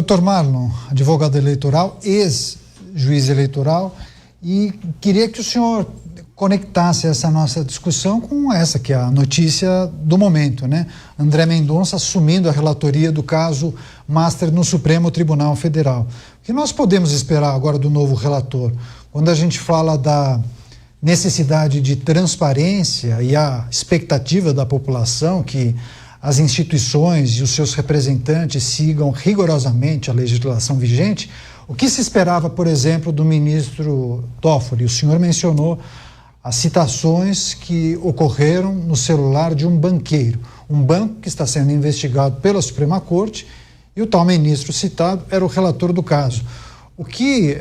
Dr. Marlon, advogado eleitoral, ex-juiz eleitoral, e queria que o senhor conectasse essa nossa discussão com essa que é a notícia do momento, né? André Mendonça assumindo a relatoria do caso Master no Supremo Tribunal Federal. O que nós podemos esperar agora do novo relator? Quando a gente fala da necessidade de transparência e a expectativa da população que as instituições e os seus representantes sigam rigorosamente a legislação vigente, o que se esperava, por exemplo, do ministro Toffoli? O senhor mencionou as citações que ocorreram no celular de um banqueiro, um banco que está sendo investigado pela Suprema Corte, e o tal ministro citado era o relator do caso. O que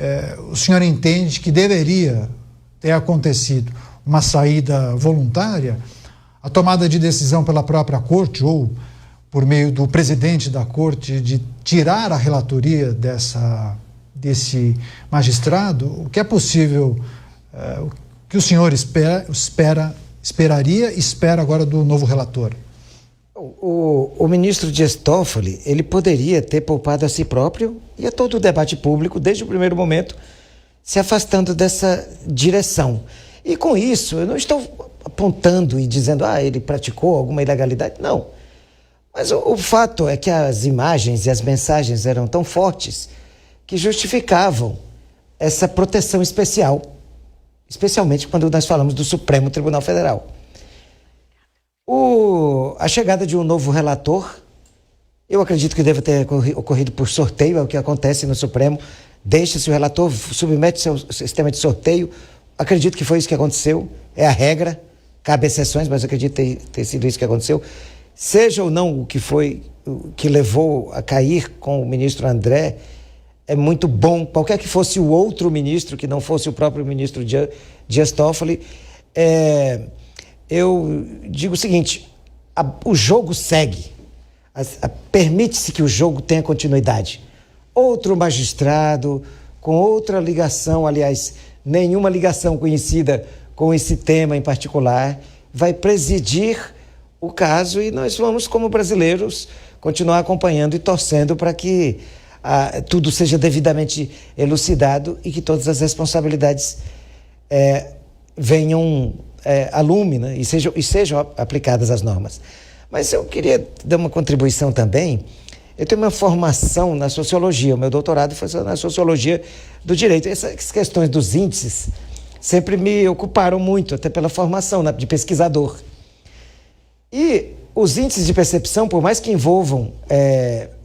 o senhor entende que deveria ter acontecido? Uma saída voluntária? A tomada de decisão pela própria Corte ou por meio do presidente da Corte de tirar a relatoria desse magistrado? O que é possível, o que o senhor esperaria e espera agora do novo relator? O ministro Dias Toffoli, ele poderia ter poupado a si próprio e a todo o debate público, desde o primeiro momento, se afastando dessa direção. E com isso, eu não estou apontando e dizendo, ele praticou alguma ilegalidade. Não. Mas o fato é que as imagens e as mensagens eram tão fortes que justificavam essa proteção especial, especialmente quando nós falamos do Supremo Tribunal Federal. A chegada de um novo relator, eu acredito que deve ter ocorrido por sorteio, é o que acontece no Supremo. Deixa-se o relator, submete seu sistema de sorteio. Acredito que foi isso que aconteceu, é a regra. Cabe exceções, mas acredito ter sido isso que aconteceu. Seja ou não o que foi, o que levou a cair com o ministro André, é muito bom. Qualquer que fosse o outro ministro, que não fosse o próprio ministro Dias Toffoli, eu digo o seguinte, o jogo segue. Permite-se que o jogo tenha continuidade. Outro magistrado, com outra ligação, aliás, nenhuma ligação conhecida com esse tema em particular, vai presidir o caso e nós vamos, como brasileiros, continuar acompanhando e torcendo para que tudo seja devidamente elucidado e que todas as responsabilidades venham a lume, né? e sejam aplicadas as normas. Mas eu queria dar uma contribuição também. Eu tenho uma formação na sociologia, o meu doutorado foi na sociologia do direito. Essas questões dos índices sempre me ocuparam muito, até pela formação de pesquisador. E os índices de percepção, por mais que envolvam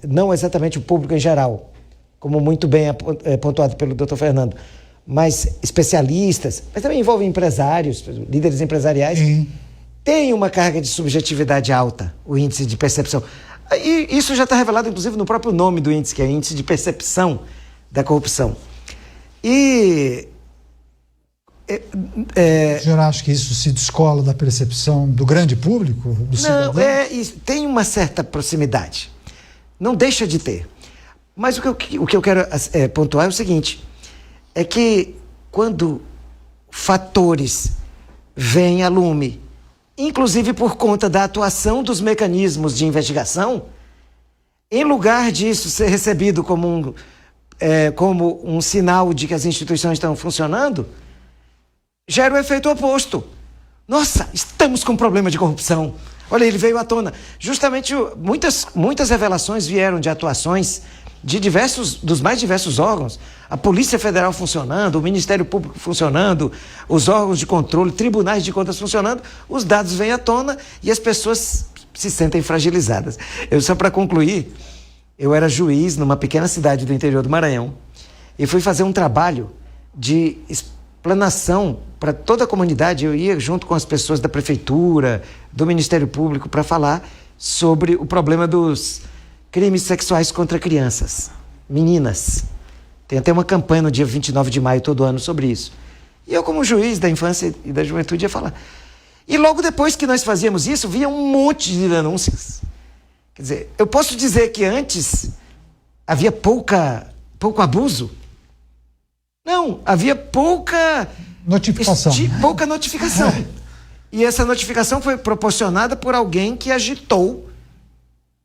não exatamente o público em geral, como muito bem pontuado pelo Dr. Fernando, mas especialistas, mas também envolvem empresários, líderes empresariais, tem uma carga de subjetividade alta, o índice de percepção. E isso já está revelado, inclusive, no próprio nome do índice, que é índice de percepção da corrupção. E o senhor acha que isso se descola da percepção do grande público, do cidadão? Não, tem uma certa proximidade. Não deixa de ter. Mas o que eu quero pontuar é o seguinte, é que quando fatores vêm a lume, inclusive por conta da atuação dos mecanismos de investigação, em lugar disso ser recebido como um sinal de que as instituições estão funcionando, gera o efeito oposto. Nossa, estamos com um problema de corrupção. Olha, ele veio à tona. Justamente muitas revelações vieram de atuações dos mais diversos órgãos. A Polícia Federal funcionando, o Ministério Público funcionando, os órgãos de controle, tribunais de contas funcionando, os dados vêm à tona e as pessoas se sentem fragilizadas. Só para concluir, eu era juiz numa pequena cidade do interior do Maranhão e fui fazer um trabalho de explanação para toda a comunidade. Eu ia junto com as pessoas da prefeitura, do Ministério Público, para falar sobre o problema dos crimes sexuais contra crianças, meninas. Tem até uma campanha no dia 29 de maio todo ano sobre isso. E eu, como juiz da infância e da juventude, ia falar. E logo depois que nós fazíamos isso, vinha um monte de denúncias. Quer dizer, eu posso dizer que antes havia pouco abuso? Não, havia pouca notificação. Pouca notificação. E essa notificação foi proporcionada por alguém que agitou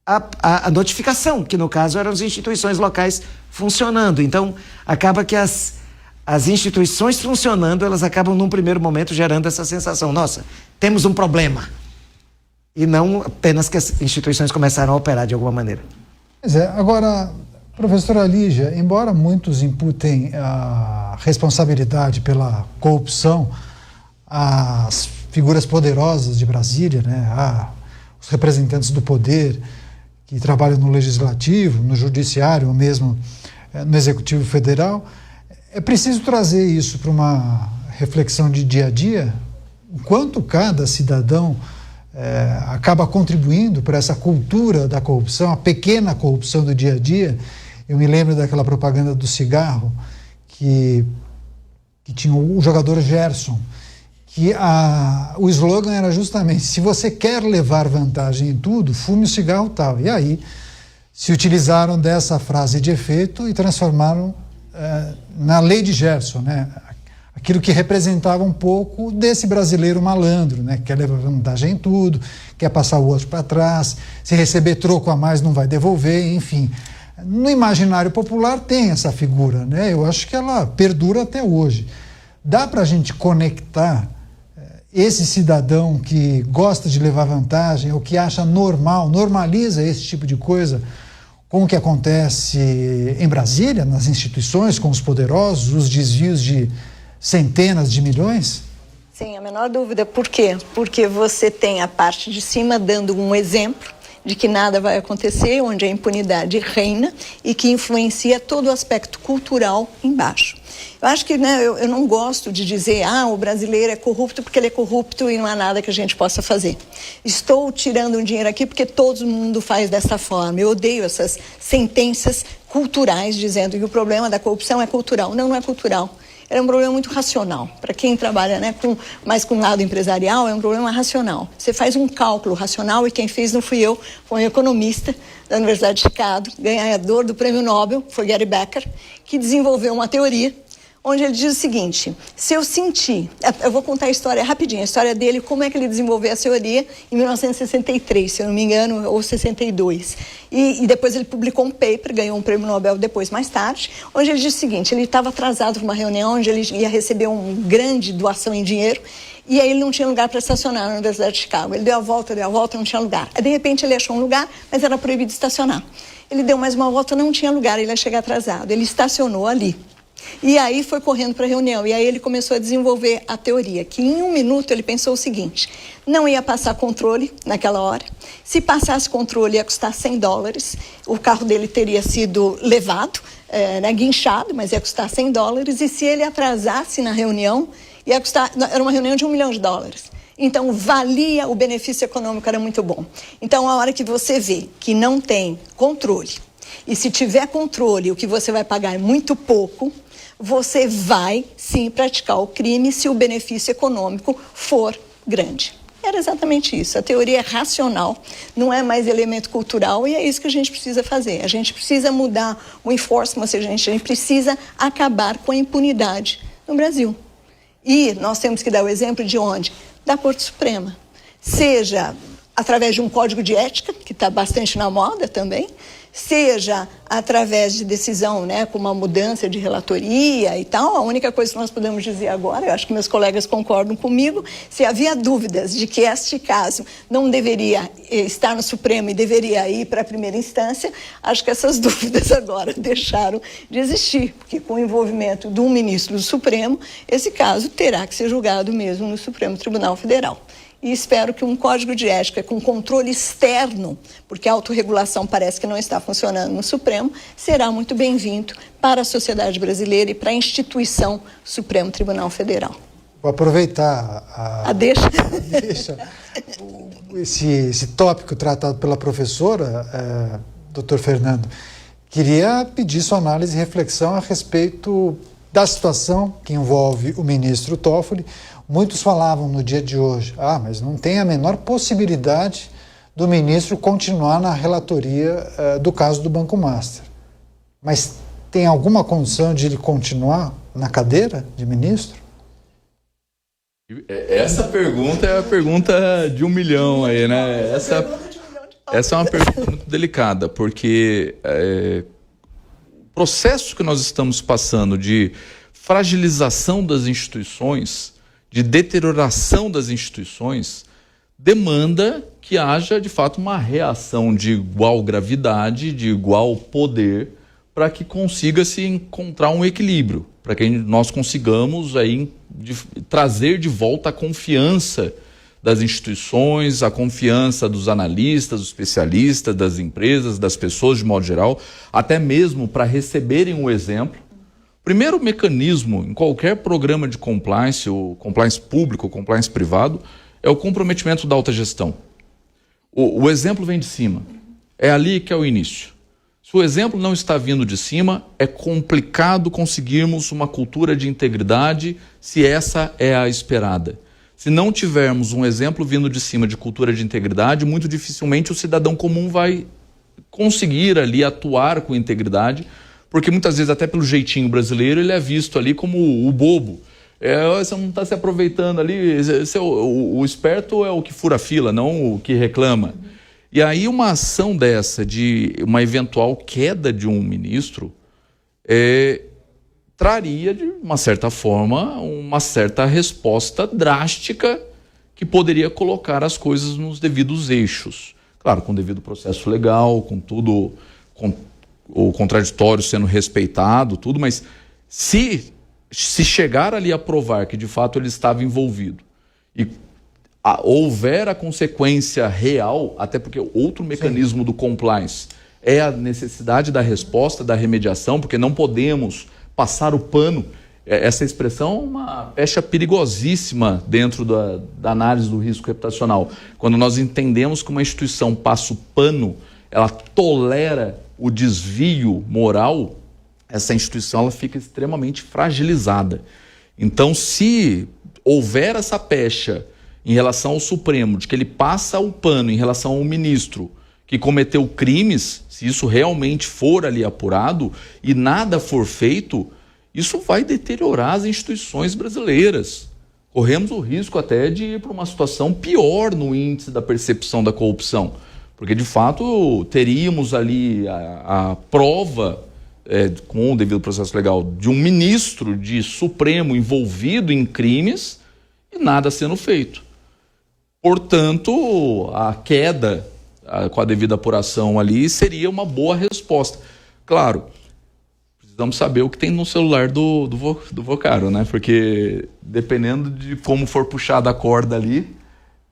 a notificação, que no caso eram as instituições locais funcionando. Então, acaba que as instituições funcionando, elas acabam num primeiro momento gerando essa sensação, nossa, temos um problema. E não apenas que as instituições começaram a operar de alguma maneira. Pois é, agora, professora Lígia, embora muitos imputem a responsabilidade pela corrupção às figuras poderosas de Brasília, né, os representantes do poder que trabalham no Legislativo, no Judiciário ou mesmo no Executivo Federal, é preciso trazer isso para uma reflexão de dia a dia, o quanto cada cidadão acaba contribuindo para essa cultura da corrupção, a pequena corrupção do dia a dia. Eu me lembro daquela propaganda do cigarro que tinha o jogador Gerson, que o slogan era justamente: se você quer levar vantagem em tudo, fume o cigarro tal. E aí se utilizaram dessa frase de efeito e transformaram na lei de Gerson, né? Aquilo que representava um pouco desse brasileiro malandro, né? Quer levar vantagem em tudo, quer passar o outro para trás, se receber troco a mais não vai devolver, enfim. No imaginário popular tem essa figura, né? Eu acho que ela perdura até hoje. Dá para a gente conectar esse cidadão que gosta de levar vantagem ou que acha normal, normaliza esse tipo de coisa com o que acontece em Brasília, nas instituições, com os poderosos, os desvios de centenas de milhões? Sim, a menor dúvida. Por quê? Porque você tem a parte de cima dando um exemplo de que nada vai acontecer, onde a impunidade reina e que influencia todo o aspecto cultural embaixo. Eu acho que, né, eu não gosto de dizer, o brasileiro é corrupto porque ele é corrupto e não há nada que a gente possa fazer. Estou tirando um dinheiro aqui porque todo mundo faz dessa forma. Eu odeio essas sentenças culturais dizendo que o problema da corrupção é cultural. Não, não é cultural. É um problema muito racional. Para quem trabalha, né, mais com o lado empresarial, é um problema racional. Você faz um cálculo racional e quem fez não fui eu, foi um economista da Universidade de Chicago, ganhador do Prêmio Nobel, foi Gary Becker, que desenvolveu uma teoria onde ele diz o seguinte: se eu sentir, eu vou contar a história rapidinho, a história dele, como é que ele desenvolveu a teoria em 1963, se eu não me engano, ou 62. E depois ele publicou um paper, ganhou um prêmio Nobel depois, mais tarde, onde ele diz o seguinte: ele estava atrasado para uma reunião onde ele ia receber uma grande doação em dinheiro, e aí ele não tinha lugar para estacionar na Universidade de Chicago. Ele deu a volta, não tinha lugar. De repente ele achou um lugar, mas era proibido estacionar. Ele deu mais uma volta, não tinha lugar, ele ia chegar atrasado. Ele estacionou ali. E aí foi correndo para a reunião, e aí ele começou a desenvolver a teoria, que em 1 minuto ele pensou o seguinte: não ia passar controle naquela hora, se passasse controle ia custar $100, o carro dele teria sido levado, guinchado, mas ia custar $100, e se ele atrasasse na reunião, ia custar, era uma reunião de $1 milhão. Então, valia, o benefício econômico era muito bom. Então, a hora que você vê que não tem controle, e se tiver controle, o que você vai pagar é muito pouco, você vai, sim, praticar o crime se o benefício econômico for grande. Era exatamente isso. A teoria é racional, não é mais elemento cultural, e é isso que a gente precisa fazer. A gente precisa mudar o enforcement, ou seja, a gente precisa acabar com a impunidade no Brasil. E nós temos que dar o exemplo de onde? Da Corte Suprema. Seja através de um código de ética, que está bastante na moda também, seja através de decisão, né, com uma mudança de relatoria e tal. A única coisa que nós podemos dizer agora, eu acho que meus colegas concordam comigo, se havia dúvidas de que este caso não deveria estar no Supremo e deveria ir para a primeira instância, acho que essas dúvidas agora deixaram de existir, porque com o envolvimento de um ministro do Supremo, esse caso terá que ser julgado mesmo no Supremo Tribunal Federal. E espero que um código de ética com controle externo, porque a autorregulação parece que não está funcionando no Supremo, será muito bem-vindo para a sociedade brasileira e para a instituição Supremo Tribunal Federal. Vou aproveitar deixa. Esse tópico tratado pela professora, doutor Fernando. Queria pedir sua análise e reflexão a respeito da situação que envolve o ministro Toffoli. Muitos falavam no dia de hoje, mas não tem a menor possibilidade do ministro continuar na relatoria do caso do Banco Master. Mas tem alguma condição de ele continuar na cadeira de ministro? Essa pergunta é a pergunta de 1 milhão aí, né? Essa é uma pergunta muito delicada, porque o processo que nós estamos passando de fragilização das instituições, de deterioração das instituições, demanda que haja, de fato, uma reação de igual gravidade, de igual poder, para que consiga-se encontrar um equilíbrio, para que nós consigamos aí trazer de volta a confiança das instituições, a confiança dos analistas, dos especialistas, das empresas, das pessoas de modo geral, até mesmo para receberem um exemplo. Primeiro mecanismo em qualquer programa de compliance, ou compliance público, ou compliance privado, é o comprometimento da alta gestão. O exemplo vem de cima. É ali que é o início. Se o exemplo não está vindo de cima, é complicado conseguirmos uma cultura de integridade se essa é a esperada. Se não tivermos um exemplo vindo de cima de cultura de integridade, muito dificilmente o cidadão comum vai conseguir ali atuar com integridade, porque muitas vezes, até pelo jeitinho brasileiro, ele é visto ali como o bobo. Você não está se aproveitando ali, o esperto é o que fura a fila, não o que reclama. E aí uma ação dessa, de uma eventual queda de um ministro, traria, de uma certa forma, uma certa resposta drástica que poderia colocar as coisas nos devidos eixos. Claro, com o devido processo legal, com tudo, com o contraditório sendo respeitado, tudo, mas se chegar ali a provar que de fato ele estava envolvido e houver a consequência real, até porque outro mecanismo do compliance é a necessidade da resposta, da remediação, porque não podemos passar o pano. Essa expressão é uma pecha perigosíssima dentro da análise do risco reputacional. Quando nós entendemos que uma instituição passa o pano, ela tolera o desvio moral, essa instituição ela fica extremamente fragilizada. Então, se houver essa pecha em relação ao Supremo, de que ele passa o pano em relação ao ministro que cometeu crimes, se isso realmente for ali apurado e nada for feito, isso vai deteriorar as instituições brasileiras. Corremos o risco até de ir para uma situação pior no índice da percepção da corrupção, porque de fato teríamos ali a prova, com o devido processo legal, de um ministro de Supremo envolvido em crimes e nada sendo feito. Portanto, a queda com a devida apuração ali seria uma boa resposta. Claro, precisamos saber o que tem no celular do Vocaro, né? Porque dependendo de como for puxada a corda ali,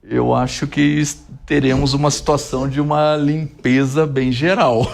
eu acho que teremos uma situação de uma limpeza bem geral.